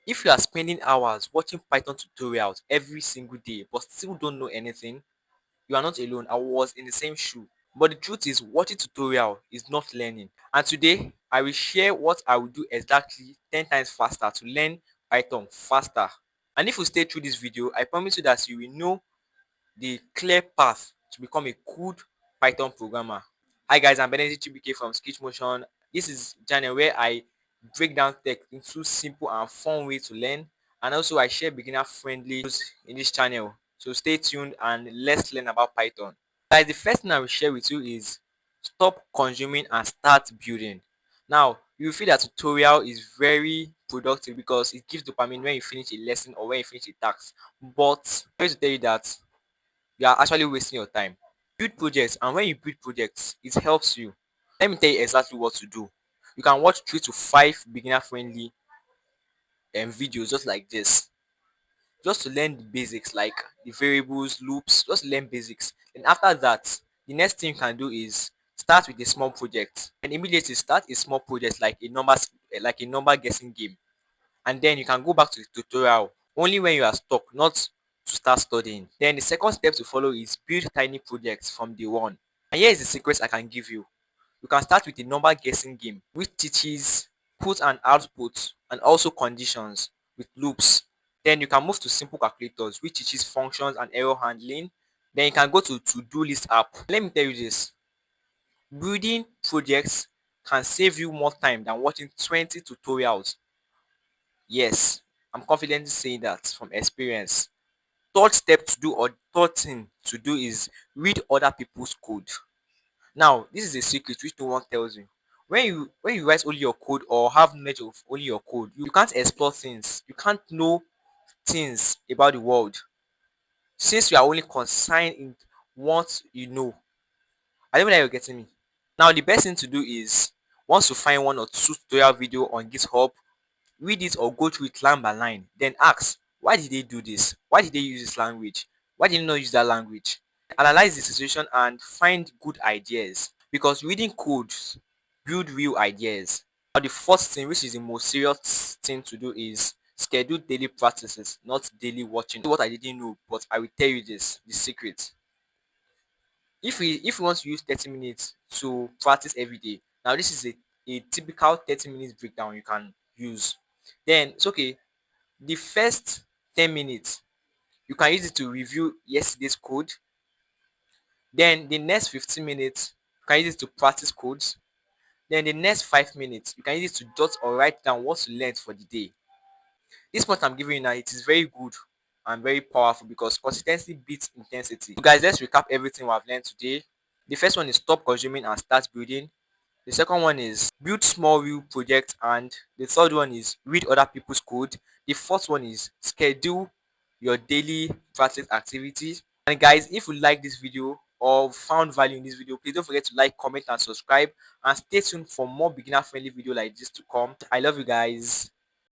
If you are spending hours watching Python tutorials every single day but still don't know anything, you are not alone. I was in the same shoe. But the truth is, watching tutorial is not learning. And today, I will share what I will do exactly 10 times faster to learn Python faster. And if you stay through this video, I promise you that you will know the clear path to become a good Python programmer. Hi guys, I'm Benedict Chibike from Sketch Motion. This is channel where I break down tech into simple and fun way to learn, and also I share beginner friendly videos in this channel. So stay tuned and let's learn about Python. Guys, the first thing I will share with you is stop consuming and start building. Now, you feel that tutorial is very productive because it gives dopamine when you finish a lesson or when you finish a task. But I'm here to tell you that you are actually wasting your time. Build projects, and when you build projects, it helps you. Let me tell you exactly what to do. You can watch 3 to 5 beginner friendly videos just like this, just to learn the basics like the variables, loops, just learn basics. And after that, the next thing you can do is start with a small project, and immediately start a small project like a number guessing game, and then you can go back to the tutorial only when you are stuck, not to start studying. Then the second step to follow is build tiny projects from day one. And here is the secret I can give you. You can start with a number guessing game which teaches put and output and also conditions with loops. Then you can move to simple calculators which teaches functions and error handling. Then you can go to to-do list app. Let me tell you this, building projects can save you more time than watching 20 tutorials. Yes, I'm confidently saying that from experience. Third step to do, or third thing to do, is read other people's code. Now, this is a secret which no one tells you. When you write only your code or have knowledge of only your code, you can't explore things. You can't know things about the world since you are only concerned in what you know. I don't know that you're getting me. Now, the best thing to do is once you find 1 or 2 tutorial video on GitHub, read it or go through it line by line. Then ask, why did they do this? Why did they use this language? Why did they not use that language? Analyze the situation and find good ideas, because reading codes build real ideas. Now, the first thing, which is the most serious thing to do, is schedule daily practices, not daily watching. What I didn't know, but I will tell you this, the secret. If we want to use 30 minutes to practice every day, now this is a typical 30 minutes breakdown you can use. Then it's okay. The first 10 minutes you can use it to review yesterday's code. Then the next 15 minutes you can use it to practice codes. Then the next 5 minutes you can use it to jot or write down what you learned for the day. This point I'm giving you now, it is very good and very powerful because consistency beats intensity. So guys, let's recap everything we have learned today. The first one is stop consuming and start building. The second one is build small real projects, and the third one is read other people's code. The fourth one is schedule your daily practice activities. And guys, if you like this video or found value in this video, please don't forget to like, comment, and subscribe. And stay tuned for more beginner friendly video like this to come. I love you guys.